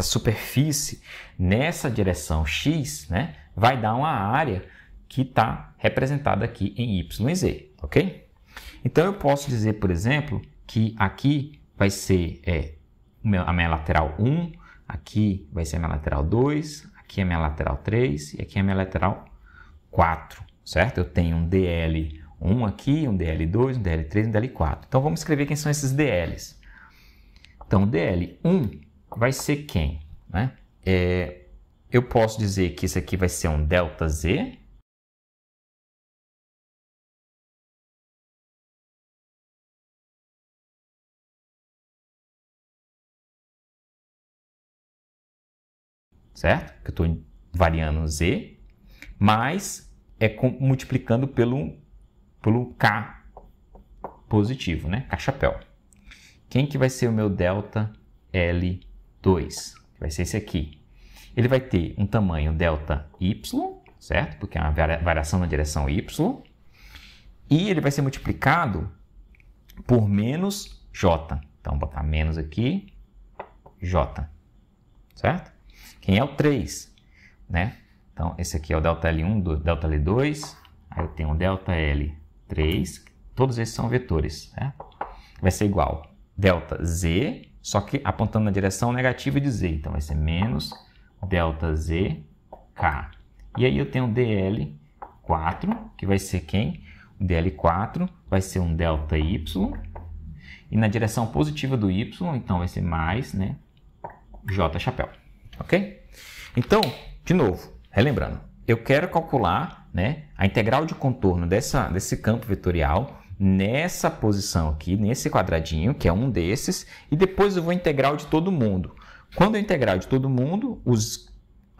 superfície nessa direção x, né, vai dar uma área que está representada aqui em y e z, ok? Então, eu posso dizer, por exemplo, que aqui vai ser a minha lateral 1, aqui vai ser a minha lateral 2, aqui é a minha lateral 3 e aqui é a minha lateral 4, certo? Eu tenho um DL1 aqui, um DL2, um DL3 e um DL4. Então, vamos escrever quem são esses DLs. Então, o DL1 vai ser quem, né? Eu posso dizer que isso aqui vai ser um ΔZ. Certo? Que eu estou variando Z, mas multiplicando pelo K positivo, né? K chapéu. Quem que vai ser o meu ΔL2? Vai ser esse aqui. Ele vai ter um tamanho ΔY, certo? Porque é uma variação na direção Y. E ele vai ser multiplicado por menos J. Então, vou botar menos aqui, J. Certo? Quem é o 3, né? Então, esse aqui é o ΔL1, ΔL2, aí eu tenho um ΔL3, todos esses são vetores, né? Vai ser igual ΔZ, só que apontando na direção negativa de Z, então vai ser menos ΔZK. E aí eu tenho um DL4, que vai ser quem? O DL4 vai ser um ΔY, e na direção positiva do Y, então vai ser mais, né, J chapéu. Ok? Então, de novo, relembrando, eu quero calcular, né, a integral de contorno desse campo vetorial nessa posição aqui, nesse quadradinho, que é um desses, e depois eu vou integrar o de todo mundo. Quando eu integrar o de todo mundo,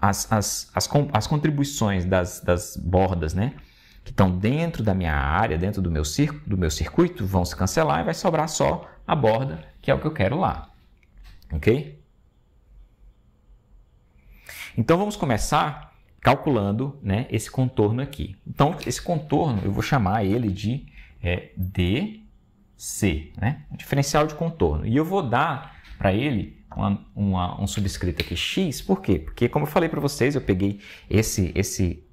as contribuições das bordas, né, que estão dentro da minha área, dentro do meu circuito, vão se cancelar e vai sobrar só a borda, que é o que eu quero lá. Ok? Então, vamos começar calculando, né, esse contorno aqui. Então, esse contorno, eu vou chamar ele de DC, né? Diferencial de contorno. E eu vou dar para ele um subscrito aqui, x. Por quê? Porque, como eu falei para vocês, eu peguei esse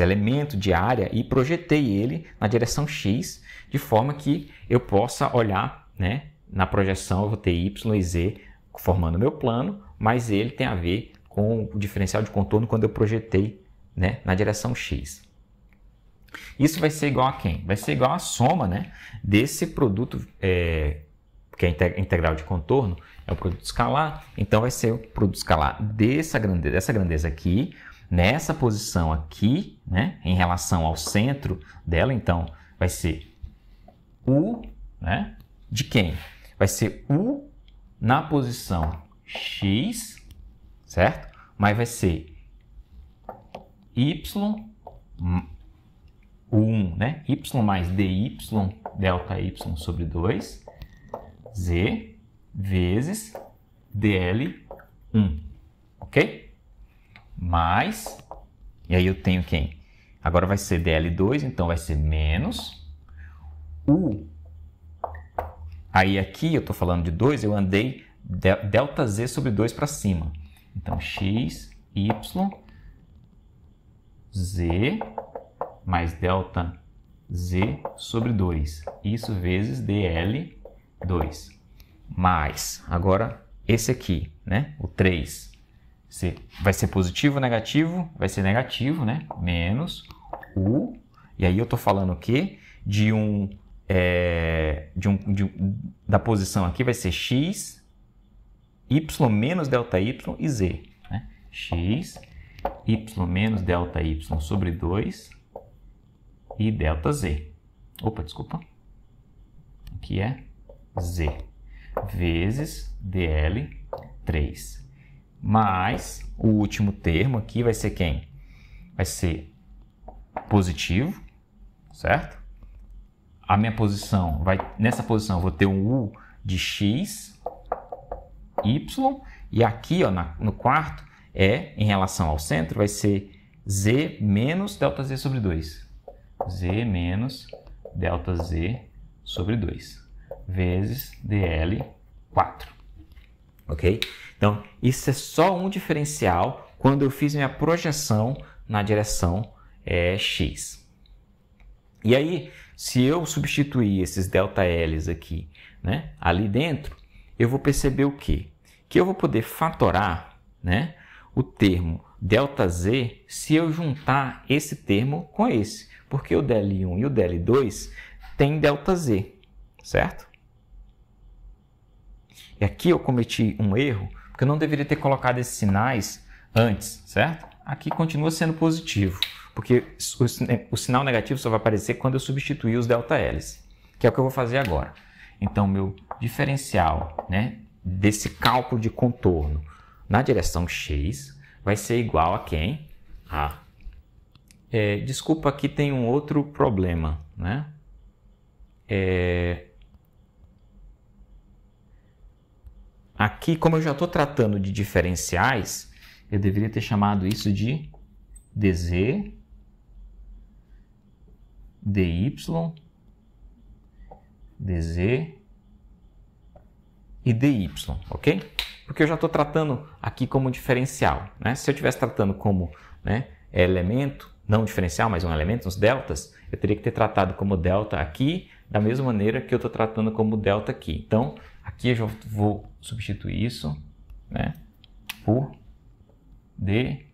elemento de área e projetei ele na direção x, de forma que eu possa olhar, né, na projeção, eu vou ter y e z formando meu plano, mas ele tem a ver com o diferencial de contorno quando eu projetei, né, na direção x. Isso vai ser igual a quem? Vai ser igual a soma, né, desse produto, que é integral de contorno, é o produto escalar. Então, vai ser o produto escalar dessa grandeza aqui, nessa posição aqui, né, em relação ao centro dela. Então, vai ser U, né, de quem? Vai ser U na posição x, certo? Mas vai ser y, U1, né? Y mais dy, ΔY sobre 2, z vezes dl1, ok? Mais, e aí eu tenho quem? Agora vai ser dl2, então vai ser menos U. Aí aqui eu estou falando de 2, eu andei ΔZ sobre 2 para cima. Então, x, y, z mais delta z sobre 2. Isso vezes dl2. Mais, agora, esse aqui, né? O 3. Vai ser positivo ou negativo? Vai ser negativo, né? Menos u. E aí eu estou falando o quê? Da posição aqui vai ser x, y menos delta y e z. Né? X, y menos delta y sobre 2 e delta z. Opa, desculpa. Aqui é z. Vezes dl3. Mais o último termo aqui vai ser quem? Vai ser positivo, certo? A minha posição nessa posição eu vou ter um u de x, y, e aqui, ó, no quarto, em relação ao centro, vai ser z menos delta z sobre 2. Z menos delta z sobre 2 vezes dl4. Ok? Então, isso é só um diferencial quando eu fiz minha projeção na direção x. E aí, se eu substituir esses ΔLs aqui, né, ali dentro, eu vou perceber o quê? Que eu vou poder fatorar, né, o termo ΔZ se eu juntar esse termo com esse. Porque o dl1 e o dl2 têm ΔZ, certo? E aqui eu cometi um erro, porque eu não deveria ter colocado esses sinais antes, certo? Aqui continua sendo positivo, porque o sinal negativo só vai aparecer quando eu substituir os ΔLs, que é o que eu vou fazer agora. Então, meu diferencial, né, desse cálculo de contorno na direção x vai ser igual a quem? Desculpa, aqui tem um outro problema, né? Aqui, como eu já estou tratando de diferenciais, eu deveria ter chamado isso de dz, dy, dz e dy, ok? Porque eu já estou tratando aqui como diferencial, né? Se eu estivesse tratando como, né, elemento, não diferencial, mas um elemento, uns deltas, eu teria que ter tratado como delta aqui, da mesma maneira que eu estou tratando como delta aqui. Então, aqui eu já vou substituir isso, né, por d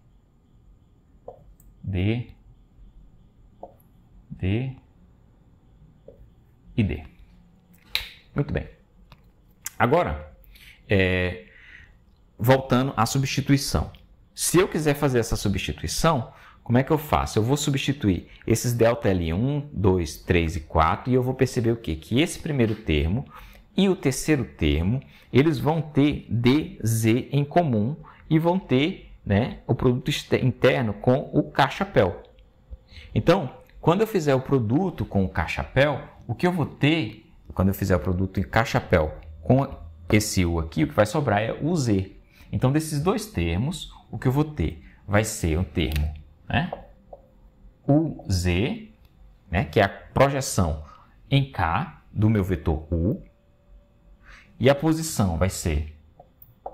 e d. Muito bem. Agora, voltando à substituição. Se eu quiser fazer essa substituição, como é que eu faço? Eu vou substituir esses ΔL1, 2, 3 e 4 e eu vou perceber o quê? Que esse primeiro termo e o terceiro termo, eles vão ter dz em comum e vão ter, né, o produto interno com o K-chapéu. Então, quando eu fizer o produto com o K-chapéu, o que eu vou ter, quando eu fizer o produto em K-chapéu com esse U aqui, o que vai sobrar é o Z. Então, desses dois termos, o que eu vou ter vai ser um termo, né, UZ, né, que é a projeção em K do meu vetor U, e a posição vai ser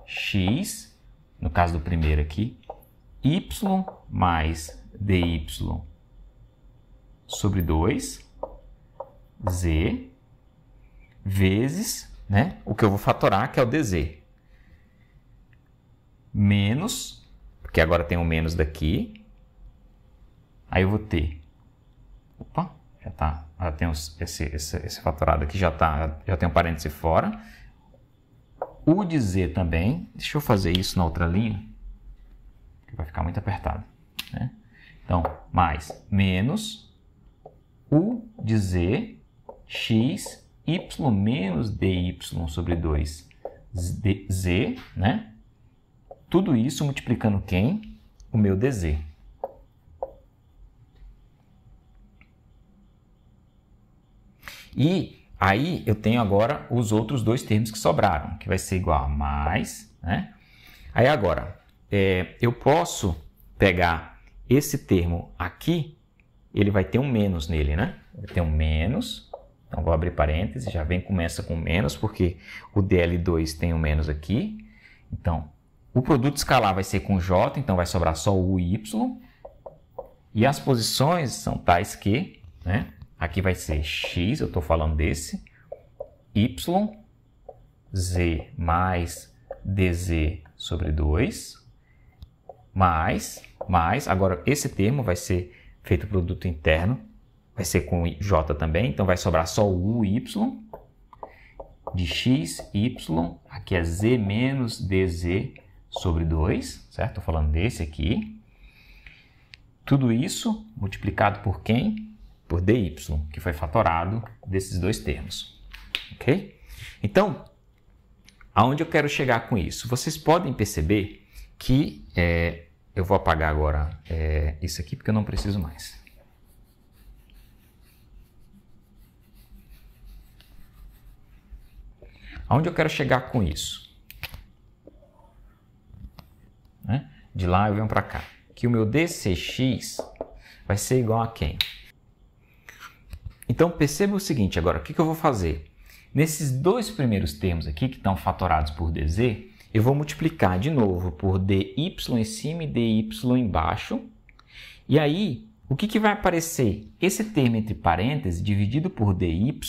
x, no caso do primeiro aqui, y mais dy sobre 2, z, vezes, né, o que eu vou fatorar, que é o dz, menos, porque agora tem um menos daqui, aí eu vou ter, já tem esse fatorado aqui, já tem um parêntese fora, o de z também, deixa eu fazer isso na outra linha, que vai ficar muito apertado, né? Então, mais, menos, u de z, x, y menos dy sobre 2, z, né? Tudo isso multiplicando quem? O meu dz. E aí eu tenho agora os outros dois termos que sobraram, que vai ser igual a mais, né? Aí agora, eu posso pegar esse termo aqui, ele vai ter um menos nele, né? Vai ter um menos, então vou abrir parênteses, já começa com menos, porque o dl2 tem um menos aqui. Então, O produto escalar vai ser com J, então vai sobrar só U e Y. E as posições são tais que, né? Aqui vai ser X, eu estou falando desse, Y, Z mais DZ sobre 2, mais, agora esse termo vai ser feito produto interno, vai ser com J também, então vai sobrar só o U e Y, de X, Y, aqui é Z menos DZ sobre 2, certo? Estou falando desse aqui. Tudo isso multiplicado por quem? Por dy, que foi fatorado desses dois termos. Ok? Então, aonde eu quero chegar com isso? Vocês podem perceber que eu vou apagar agora isso aqui porque eu não preciso mais. Aonde eu quero chegar com isso? Né? De lá eu venho para cá. Que o meu dcx vai ser igual a quem? Então perceba o seguinte agora, o que eu vou fazer? Nesses dois primeiros termos aqui, que estão fatorados por dz, eu vou multiplicar de novo por dy em cima e dy embaixo. E aí, o que vai aparecer? Esse termo entre parênteses, dividido por dy,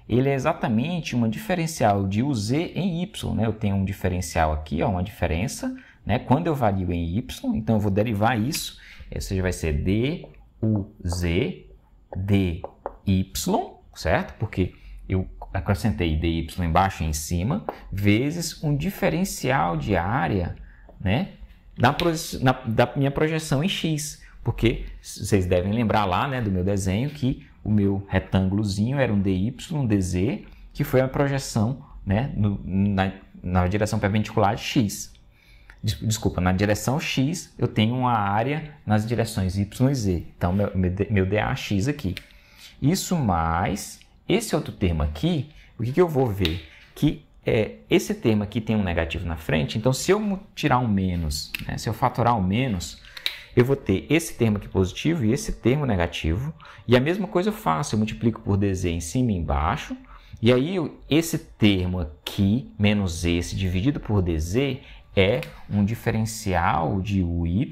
ele é exatamente uma diferencial de uz em y. Né? Eu tenho um diferencial aqui, ó, uma diferença, né? Quando eu vario em y, então eu vou derivar isso, ou seja, vai ser duz dy, certo? Porque eu acrescentei dy embaixo e em cima, vezes um diferencial de área, né? da minha projeção em x. Porque vocês devem lembrar lá, né, do meu desenho que o meu retângulozinho era um dy, um dz, que foi a projeção, né, na direção perpendicular de x. Desculpa, na direção x eu tenho uma área nas direções y e z. Então, meu dAx aqui. Isso mais esse outro termo aqui, o que eu vou ver? Que esse termo aqui tem um negativo na frente, então se eu tirar um menos, né, se eu fatorar um menos, eu vou ter esse termo aqui positivo e esse termo negativo. E a mesma coisa eu faço, eu multiplico por dz em cima e embaixo. E aí esse termo aqui, menos esse, dividido por dz, é um diferencial de uy,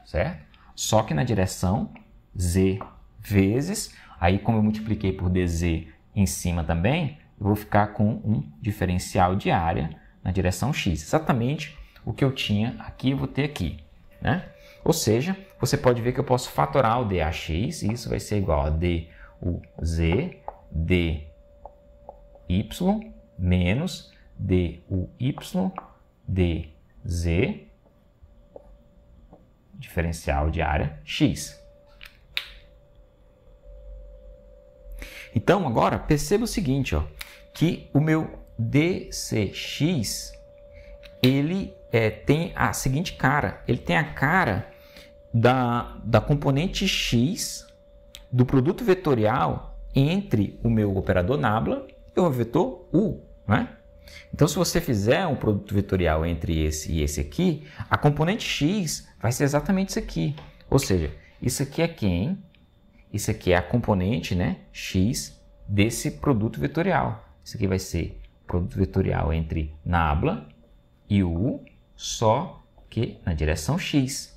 certo? Só que na direção z vezes, aí como eu multipliquei por dz em cima também, eu vou ficar com um diferencial de área na direção x. Exatamente o que eu tinha aqui, eu vou ter aqui, né? Ou seja, você pode ver que eu posso fatorar o dAx, e isso vai ser igual a duz dy menos duy dz, diferencial de área x. Então, agora, perceba o seguinte, ó, que o meu dcx, ele tem a seguinte cara, ele tem a cara da componente x do produto vetorial entre o meu operador nabla e o vetor u, né? Então, se você fizer um produto vetorial entre esse e esse aqui, a componente x vai ser exatamente isso aqui. Ou seja, isso aqui é quem? Isso aqui é a componente, né, x desse produto vetorial. Isso aqui vai ser produto vetorial entre nabla e u, só que na direção x.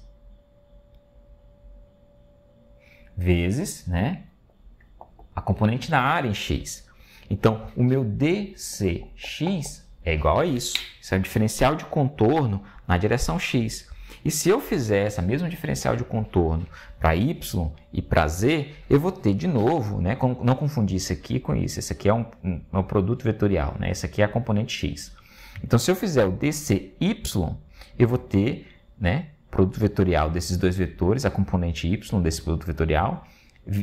Vezes, né, a componente da área em x. Então, o meu dcx é igual a isso. Isso é o diferencial de contorno na direção x. E se eu fizer essa mesma diferencial de contorno para y e para z, eu vou ter de novo, né, não confundir isso aqui com isso. Esse aqui é um produto vetorial, né? Esse aqui é a componente x. Então, se eu fizer o dcy, eu vou ter, né, produto vetorial desses dois vetores, a componente y desse produto vetorial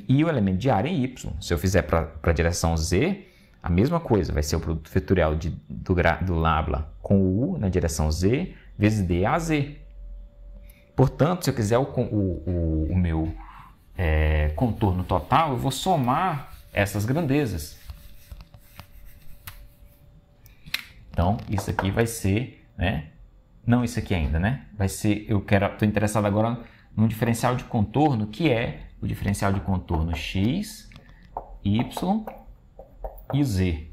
e o elemento de área em y. Se eu fizer para a direção z, a mesma coisa, vai ser o produto vetorial do nabla com o u na direção z vezes daz. Portanto, se eu quiser o meu contorno total, eu vou somar essas grandezas. Então, isso aqui vai ser, né? Não isso aqui ainda, né? Vai ser, estou interessado agora num diferencial de contorno, que é o diferencial de contorno x, y e z.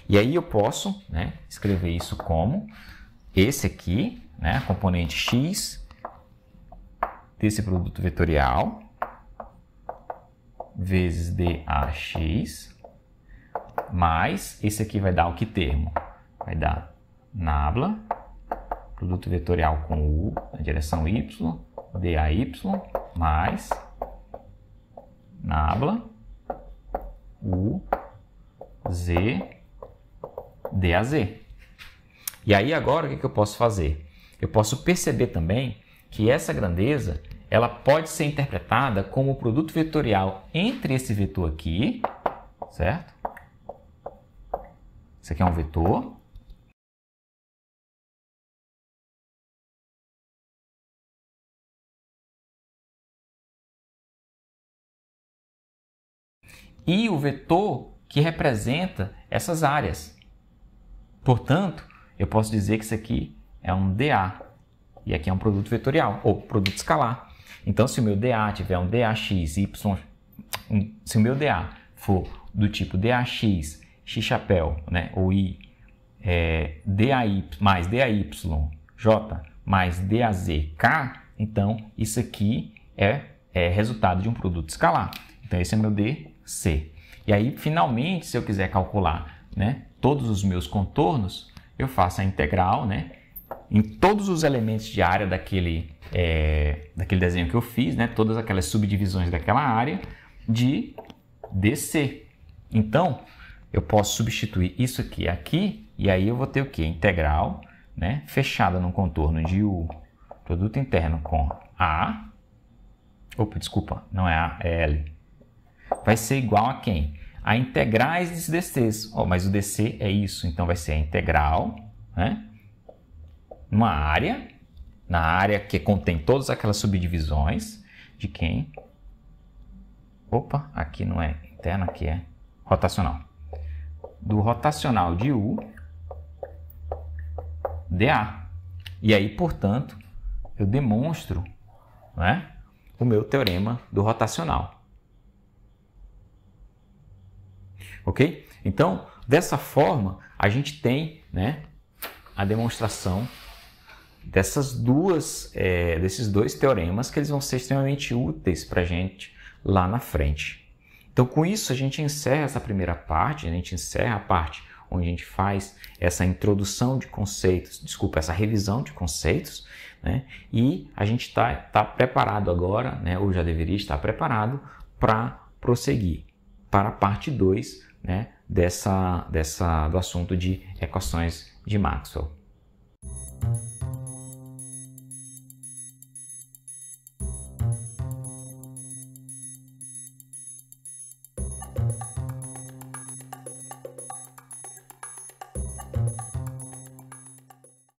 E aí eu posso, né, escrever isso como esse aqui, né, a componente x desse produto vetorial vezes dAx, mais esse aqui vai dar o que termo? Vai dar nabla, produto vetorial com u na direção y, day, mais nabla, u, z, daz. E aí agora o que eu posso fazer? Eu posso perceber também que essa grandeza ela pode ser interpretada como o produto vetorial entre esse vetor aqui, certo? Isso aqui é um vetor. E o vetor que representa essas áreas. Portanto, eu posso dizer que isso aqui é um dA. E aqui é um produto vetorial, ou produto escalar. Então, se o meu dA tiver um dAx, y, se o meu dA for do tipo dAx, x chapéu, né, ou i, day mais day, j mais daz, k, então isso aqui é resultado de um produto escalar. Então, esse é meu dC. E aí, finalmente, se eu quiser calcular, né, todos os meus contornos, eu faço a integral, né, em todos os elementos de área daquele desenho que eu fiz, né, todas aquelas subdivisões daquela área, de DC. Então, eu posso substituir isso aqui, e aí eu vou ter o quê? Integral, né, fechada no contorno de U, produto interno com A, opa, desculpa, não é A, é L, vai ser igual a quem? A integrais desses DCs. Mas o DC é isso, então vai ser a integral, né, numa área, na área que contém todas aquelas subdivisões de quem? Opa, aqui não é interno, aqui é rotacional. Do rotacional de U, dA. E aí, portanto, eu demonstro, né, o meu teorema do rotacional. Ok? Então, dessa forma, a gente tem, né, a demonstração desses dois teoremas que eles vão ser extremamente úteis para a gente lá na frente. Então, com isso, a gente encerra essa primeira parte, a gente encerra a parte onde a gente faz essa introdução de conceitos, essa revisão de conceitos, né? E a gente tá preparado agora, né, ou já deveria estar preparado para prosseguir para a parte 2, né, do assunto de equações de Maxwell.